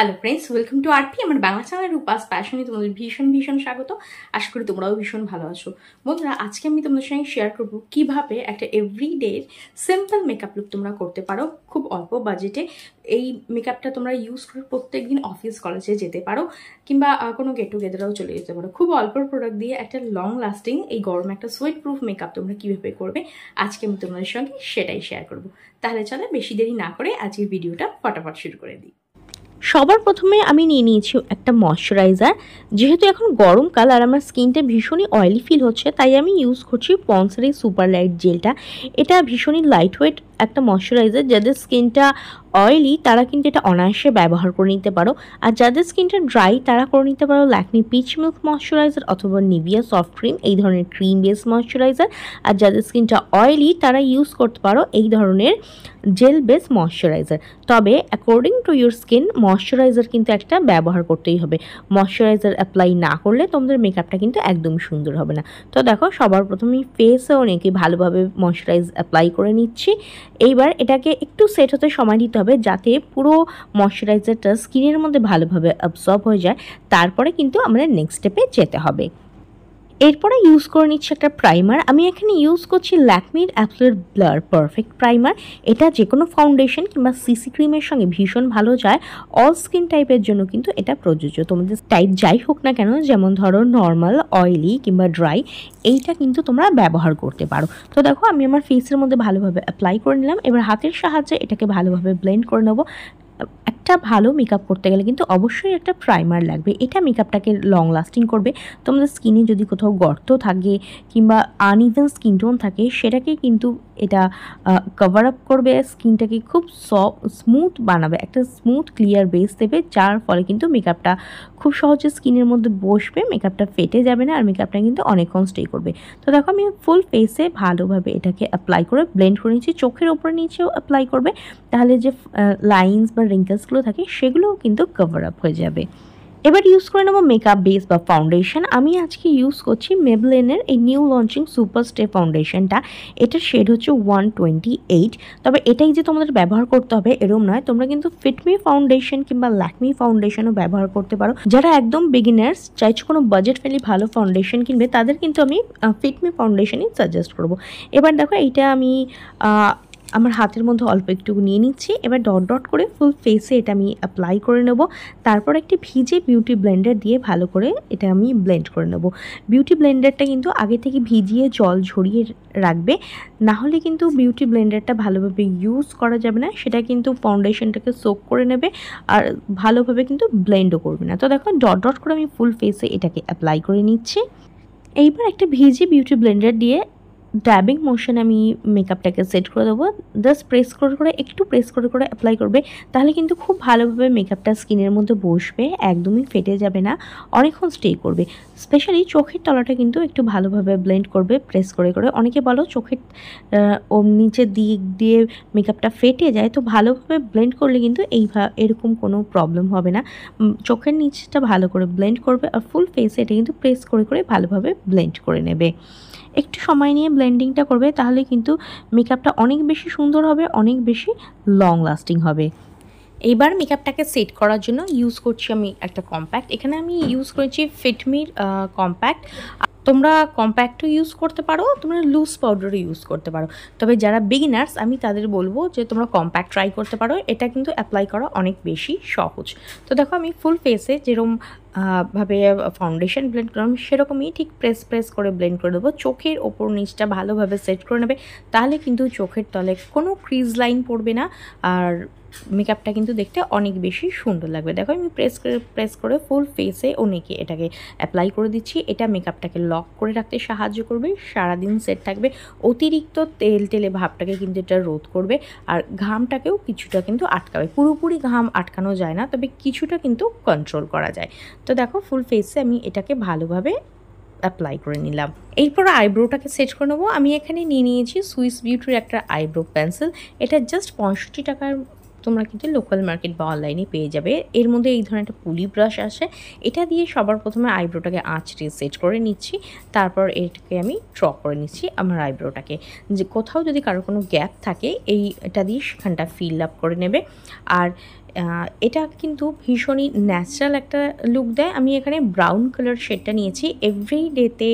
Hello friends, welcome to RP. আমার বাংলা চ্যানেলের রূপাস প্যাশনে তোমাদের ভীষণ ভীষণ স্বাগত। আশা করি তোমরাও ভীষণ ভালো আছো। বন্ধুরা, আজকে আমি তোমাদের সঙ্গে শেয়ার করবো কিভাবে একটা এভরিডে সিম্পল মেকআপ লুক তোমরা করতে পারো খুব অল্প বাজেটে। এই মেকআপটা তোমরা ইউজ করে প্রত্যেকদিন অফিস কলেজে যেতে পারো কিংবা কোনো গেট টুগেদারেও চলে যেতে পারো। খুব অল্প প্রোডাক্ট দিয়ে একটা লং লাস্টিং এই গরমে একটা সোয়েট প্রুফ মেকআপ তোমরা কিভাবে করবে আজকে আমি তোমাদের সঙ্গে সেটাই শেয়ার করবো। তাহলে চলো বেশি দেরি না করে আজকের ভিডিওটা ফটাফট শুরু করে দিই। সবার প্রথমে আমি নিয়ে নিয়েছি একটা ময়শ্চারাইজার। যেহেতু এখন গরমকাল আর আমার স্কিনটা ভীষণই অয়েলি ফিল হচ্ছে, তাই আমি ইউজ করছি পন্ডসের এই সুপার লাইট জেলটা। এটা ভীষণই লাইট ওয়েট একটা ময়শ্চারাইজার। যাদের স্কিনটা অয়েলি তারা কিন্তু এটা অনায়াসে ব্যবহার করে নিতে পারো, আর যাদের স্কিনটা ড্রাই তারা করে নিতে পারো ল্যাকমি পিচ মিল্ক ময়শ্চারাইজার অথবা নিভিয়া সফট ক্রিম, এই ধরনের ক্রিম বেস ময়শ্চারাইজার। আর যাদের স্কিনটা অয়েলি তারা ইউজ করতে পারো এই ধরনের জেল বেস ময়শ্চারাইজার। তবে according to your skin moisturiser কিন্তু একটা ব্যবহার করতেই হবে। ময়শ্চারাইজার অ্যাপ্লাই না করলে তোমাদের মেকআপটা কিন্তু একদমই সুন্দর হবে না। তো দেখো, সবার প্রথমেই ফেসে অনেকে ভালোভাবে ময়শ্চারাইজ অ্যাপ্লাই করে নিচ্ছি। এইবার এটাকে একটু সেট হতে সময় দিতে হবে যাতে পুরো ময়শ্চারাইজারটা স্কিনের মধ্যে ভালোভাবে অ্যাবসর্ব হয়ে যায়। তারপরে কিন্তু আমাদের নেক্সট স্টেপে যেতে হবে। এরপরে ইউজ করে নিচ্ছি একটা প্রাইমার। আমি এখানে ইউজ করছি ল্যাকমির অ্যাবসোলিউট ব্লার পারফেক্ট প্রাইমার। এটা যে কোনো ফাউন্ডেশন কিংবা সিসি ক্রিমের সঙ্গে ভীষণ ভালো যায়। অল স্কিন টাইপের জন্য কিন্তু এটা প্রযোজ্য। তোমাদের টাইপ যাই হোক না কেন, যেমন ধরো নর্মাল, অয়েলি কিংবা ড্রাই, এইটা কিন্তু তোমরা ব্যবহার করতে পারো। তো দেখো, আমি আমার ফেসের মধ্যে ভালোভাবে অ্যাপ্লাই করে নিলাম। এবার হাতের সাহায্যে এটাকে ভালোভাবে ব্লেন্ড করে নেবো। একটা ভালো মেকআপ করতে গেলে কিন্তু অবশ্যই একটা প্রাইমার লাগবে। এটা মেকআপটাকে লং লাস্টিং করবে। তোমাদের স্কিনে যদি কোথাও গর্ত থাকে কিংবা আনইভেন স্কিন টোন থাকে, সেটাকে কিন্তু এটা কভার আপ করবে, স্কিনটাকে খুব স্মুথ বানাবে, একটা স্মুথ ক্লিয়ার বেস দেবে, যার ফলে কিন্তু মেকআপটা খুব সহজে স্কিনের মধ্যে বসবে, মেকআপটা ফেটে যাবে না, আর মেকআপটা কিন্তু অনেকক্ষণ স্টে করবে। তো দেখো, আমি ফুল ফেসে ভালোভাবে এটাকে অ্যাপ্লাই করে ব্লেন্ড করে নিচ্ছি। চোখের ওপরে নিচেও অ্যাপ্লাই করবে, তাহলে যে লাইন্স বা রিঙ্কেলসগুলো থাকে সেগুলোও কিন্তু কভার আপ হয়ে যাবে। এবার ইউজ করে নেবো মেকআপ বেস বা ফাউন্ডেশন। আমি আজকে ইউজ করছি মেবলিনের এই নিউ লঞ্চিং সুপার স্টে ফাউন্ডেশনটা। এটার শেড হচ্ছে 128। তবে এটাই যে তোমাদের ব্যবহার করতে হবে এরম নয়, তোমরা কিন্তু ফিটমি ফাউন্ডেশন কিংবা ল্যাকমি ফাউন্ডেশনও ব্যবহার করতে পারো। যারা একদম বিগিনার্স চাইছো কোনো বাজেট ফ্রেন্ডলি ভালো ফাউন্ডেশন কিনবে, তাদের কিন্তু আমি ফিটমি ফাউন্ডেশনই সাজেস্ট করবো। এবার দেখো, এইটা আমি আমার হাতের মধ্যে অল্প একটু নিয়ে নিচ্ছি। এবার ডট ডট করে ফুল ফেসে এটা আমি অ্যাপ্লাই করে নেব। তারপর একটি ভিজে বিউটি ব্লেন্ডার দিয়ে ভালো করে এটা আমি ব্লেন্ড করে নেব। বিউটি ব্লেন্ডারটা কিন্তু আগে থেকে ভিজিয়ে জল ঝরিয়ে রাখবে, না হলে কিন্তু বিউটি ব্লেন্ডারটা ভালোভাবে ইউজ করা যাবে না। সেটা কিন্তু ফাউন্ডেশনটাকে সোক করে নেবে আর ভালোভাবে কিন্তু ব্লেন্ডও করবে না। তো দেখো, ডট ডট করে আমি ফুল ফেসে এটাকে অ্যাপ্লাই করে নিচ্ছি। এইবার একটা ভিজে বিউটি ব্লেন্ডার দিয়ে ড্যাবিং মোশন আমি মেকআপটাকে সেট করে দেবো। জাস্ট একটু প্রেস করে করে অ্যাপ্লাই করবে, তাহলে কিন্তু খুব ভালোভাবে মেকআপটা স্কিনের মধ্যে বসবে, একদমই ফেটে যাবে না, অনেকক্ষণ স্টে করবে। স্পেশালি চোখের তলাটা কিন্তু একটু ভালোভাবে ব্লেন্ড করবে প্রেস করে করে। অনেকে বলো চোখের নিচের দিক দিয়ে মেকআপটা ফেটে যায়, তো ভালোভাবে ব্লেন্ড করলে কিন্তু এরকম কোনো প্রবলেম হবে না। চোখের নিচটা ভালো করে ব্লেন্ড করবে আর ফুল ফেসে এটা কিন্তু প্রেস করে করে ভালোভাবে ব্লেন্ড করে নেবে। একটু সময় নিয়ে ব্লেন্ডিংটা করবে, তাহলে কিন্তু মেকআপটা অনেক বেশি সুন্দর হবে, অনেক বেশি লং লাস্টিং হবে। এইবার মেকআপটাকে সেট করার জন্য ইউজ করছি আমি একটা কম্প্যাক্ট। এখানে আমি ইউজ করেছি ফিটমির কম্প্যাক্ট। তোমরা কম্প্যাক্টও ইউজ করতে পারো, তোমরা লুজ পাউডারও ইউজ করতে পারো। তবে যারা বিগিনার্স আমি তাদের বলবো যে তোমরা কম্প্যাক্ট ট্রাই করতে পারো। এটা কিন্তু অ্যাপ্লাই করা অনেক বেশি সহজ। তো দেখো, আমি ফুল ফেসে যেরকম ভাবে ফাউন্ডেশন ব্লেন্ড করলাম সেরকমই ঠিক প্রেস করে ব্লেন্ড করে দেবো। চোখের ওপর নিচটা ভালোভাবে সেট করে নেবে, তাহলে কিন্তু চোখের তলে কোনো ক্রিজ লাইন পড়বে না, আর মেকআপটা কিন্তু দেখতে অনেক বেশি সুন্দর লাগবে। দেখো, আমি প্রেস করে ফুল ফেসে অনেকে এটাকে অ্যাপ্লাই করে দিচ্ছি। এটা মেকআপটাকে লক করে রাখতে সাহায্য করবে, সারাদিন সেট থাকবে। অতিরিক্ত তেলে ভাবটাকে কিন্তু এটা রোধ করবে, আর ঘামটাকেও কিছুটা কিন্তু আটকাবে। পুরোপুরি ঘাম আটকানো যায় না, তবে কিছুটা কিন্তু কন্ট্রোল করা যায়। তো দেখো, ফুল ফেসে আমি এটাকে ভালোভাবে অ্যাপ্লাই করে নিলাম। এরপর আইব্রোটাকে সেট করে নেবো। আমি এখানে নিয়ে নিয়েছি সুইস বিউটির একটা আইব্রো পেন্সিল। এটা জাস্ট 65 টাকার তোমরা কিন্তু লোকাল মার্কেট বা অনলাইনে পেয়ে যাবে। এর মধ্যে এই ধরনের একটা পুলি ব্রাশ আসে, এটা দিয়ে সবার প্রথমে আইব্রোটাকে আঁচড়ে সেট করে নিচ্ছি। তারপর এটাকে আমি ড্র করে নিচ্ছি আমার আইব্রোটাকে। যে কোথাও যদি কারো কোনো গ্যাপ থাকে এটা দিয়ে সেখানটা ফিল আপ করে নেবে। আর এটা কিন্তু ভীষণই ন্যাচারাল একটা লুক দেয়। আমি এখানে ব্রাউন কালার শেডটা নিয়েছি। এভরিডেতে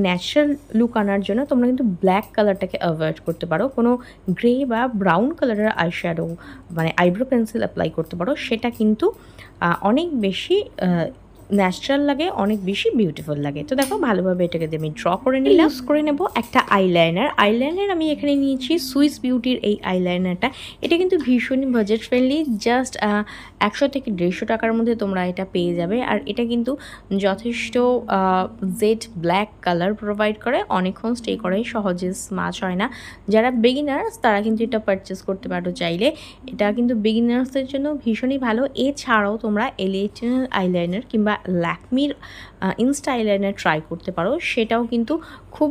ন্যাচারাল লুক আনার জন্য তোমরা কিন্তু ব্ল্যাক কালারটাকে অ্যাভয়েড করতে পারো। কোনো গ্রে বা ব্রাউন কালারের আইশ্যাডো মানে আইব্রো পেন্সিল অ্যাপ্লাই করতে পারো, সেটা কিন্তু অনেক বেশি ন্যাচারাল লাগে, অনেক বেশি বিউটিফুল লাগে। তো দেখো ভালোভাবে এটাকে আমি ড্র করে নিলাম। ইউজ করে নেব একটা আইলাইনার আমি এখানে নিয়েছি সুইস বিউটির এই আইলাইনারটা। এটা কিন্তু ভীষণই বাজেট ফ্রেন্ডলি, জাস্ট 100 থেকে 150 টাকার মধ্যে তোমরা এটা পেয়ে যাবে। আর এটা কিন্তু যথেষ্ট জেড ব্ল্যাক কালার প্রোভাইড করে, অনেকক্ষণ স্টে করে, সহজে স্মাচ হয় না। যারা বিগিনার্স তারা কিন্তু এটা পারচেস করতে পারো চাইলে। এটা কিন্তু বিগিনার্সদের জন্য ভীষণই ভালো। এছাড়াও তোমরা এলিয়েটের আইলাইনার কিংবা ল্যাকমির ইনস্টা আইলাইনার ট্রাই করতে পারো, সেটাও কিন্তু খুব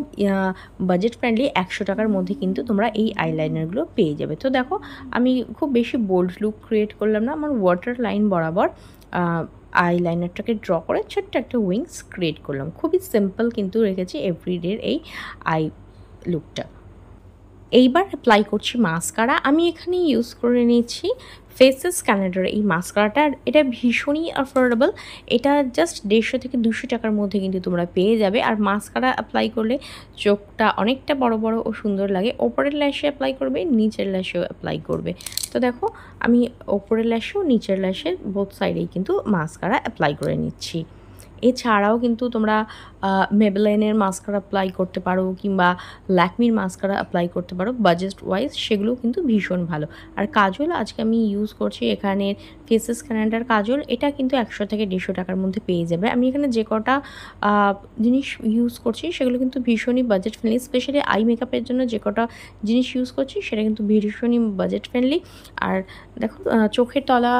বাজেট ফ্রেন্ডলি। 100 টাকার মধ্যে কিন্তু তোমরা এই আইলাইনারগুলো পেয়ে যাবে। তো দেখো আমি খুব বেশি বোল্ড লুক ক্রিয়েট করলাম না, আমার ওয়াটার লাইন বরাবর আইলাইনারটাকে ড্র করে ছোট্ট একটা উইংস ক্রিয়েট করলাম। খুবই সিম্পল কিন্তু রেখেছি এভরিডের এই আই লুকটা। এইবার অ্যাপ্লাই করছি মাস্কারা। আমি এখানে ইউজ করে নিয়েছি ফেসেস কানাডার এই মাস্কারাটা। এটা ভীষণই অ্যাফোর্ডেবল, এটা জাস্ট 150 থেকে 200 টাকার মধ্যে কিন্তু তোমরা পেয়ে যাবে। আর মাস্কারা অ্যাপ্লাই করলে চোখটা অনেকটা বড় বড় ও সুন্দর লাগে। ওপরের ল্যাশে অ্যাপ্লাই করবে, নিচের ল্যাশেও অ্যাপ্লাই করবে। তো দেখো আমি ওপরের ল্যাশেও নিচের ল্যাশে বোথ সাইডেই কিন্তু মাস্কারা অ্যাপ্লাই করে নিচ্ছি। এছাড়াও কিন্তু তোমরা মেবেলাইনের মাস্কারা অ্যাপ্লাই করতে পারো কিংবা ল্যাকমির মাস্কারা অ্যাপ্লাই করতে পারো বাজেট ওয়াইজ, সেগুলো কিন্তু ভীষণ ভালো। আর কাজল আজকে আমি ইউজ করছি এখানে ফেসেস কানাডার কাজল। এটা কিন্তু 100 থেকে 150 টাকার মধ্যে পেয়ে যাবে। আমি এখানে যে কটা জিনিস ইউজ করছি সেগুলো কিন্তু ভীষণই বাজেট ফ্রেন্ডলি। স্পেশালি আই মেকআপের জন্য যে কটা জিনিস ইউজ করছি সেটা কিন্তু ভীষণই বাজেট ফ্রেন্ডলি। আর দেখো চোখের তলা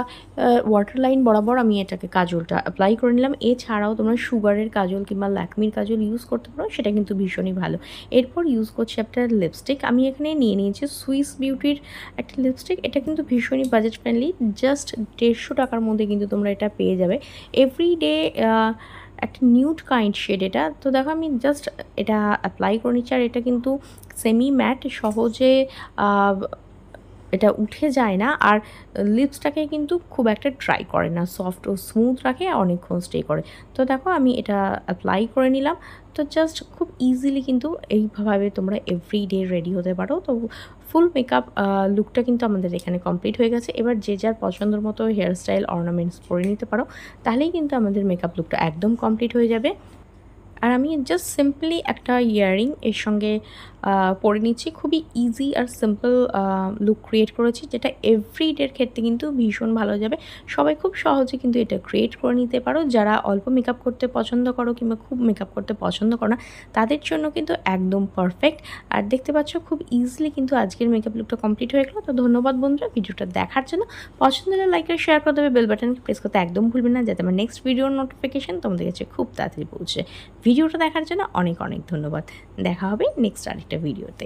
ওয়াটার লাইন বরাবর আমি এটাকে কাজলটা অ্যাপ্লাই করে নিলাম। এছাড়াও তোমরা সুগারের কাজল কিংবা ল্যাকমির কাজল ইউজ করতে পারো, সেটা কিন্তু ভীষণই ভালো। এরপর ইউজ করছি একটা লিপস্টিক। আমি এখানে নিয়ে নিয়েছি সুইস বিউটির একটা লিপস্টিক। এটা কিন্তু ভীষণই বাজেট ফ্রেন্ডলি, জাস্ট 150 টাকার মধ্যে কিন্তু তোমরা এটা পেয়ে যাবে। এভরিডে একটা নিউড কাইন্ড শেড এটা। তো দেখো আমি জাস্ট এটা অ্যাপ্লাই করে নিচ্ছি। আর এটা কিন্তু সেমি ম্যাট, সহজে এটা উঠে যায় না। আর লিপসটাকে কিন্তু খুব একটা ড্রাই করে না, সফট ও স্মুথ রাখে, অনেকক্ষণ স্টে করে। তো দেখো আমি এটা অ্যাপ্লাই করে নিলাম। তো জাস্ট খুব ইজিলি কিন্তু এইভাবে তোমরা এভরিডে রেডি হতে পারো। তো ফুল মেকআপ লুকটা কিন্তু আমাদের এখানে কমপ্লিট হয়ে গেছে। এবার যে যার পছন্দের মতো হেয়ারস্টাইল অর্নামেন্টস পরে নিতে পারো, তাহলেই কিন্তু আমাদের মেকআপ লুকটা একদম কমপ্লিট হয়ে যাবে। আর আমি জাস্ট সিম্পলি একটা ইয়াররিং এর সঙ্গে পরে নিচ্ছি। খুবই ইজি আর সিম্পল লুক ক্রিয়েট করেছি, যেটা এভরিডের ক্ষেত্রে কিন্তু ভীষণ ভালো যাবে। সবাই খুব সহজে কিন্তু এটা ক্রিয়েট করে নিতে পারো। যারা অল্প মেকআপ করতে পছন্দ করো কিংবা খুব মেকআপ করতে পছন্দ করো না, তাদের জন্য কিন্তু একদম পারফেক্ট। আর দেখতে পাচ্ছ খুব ইজিলি কিন্তু আজকের মেকআপ লুকটা কমপ্লিট হয়ে গেলো। তো ধন্যবাদ বন্ধুরা ভিডিওটা দেখার জন্য। পছন্দ হলে লাইক আর শেয়ার করে দেবে, বেল বাটনকে প্রেস করতে একদম ভুলবে না, যাতে আমার নেক্সট ভিডিওর নোটিফিকেশন তোমাদের কাছে খুব তাড়াতাড়ি পৌঁছে। ভিডিওটা দেখার জন্য অনেক অনেক ধন্যবাদ। দেখা হবে নেক্সট আরেকটা ভিডিওতে।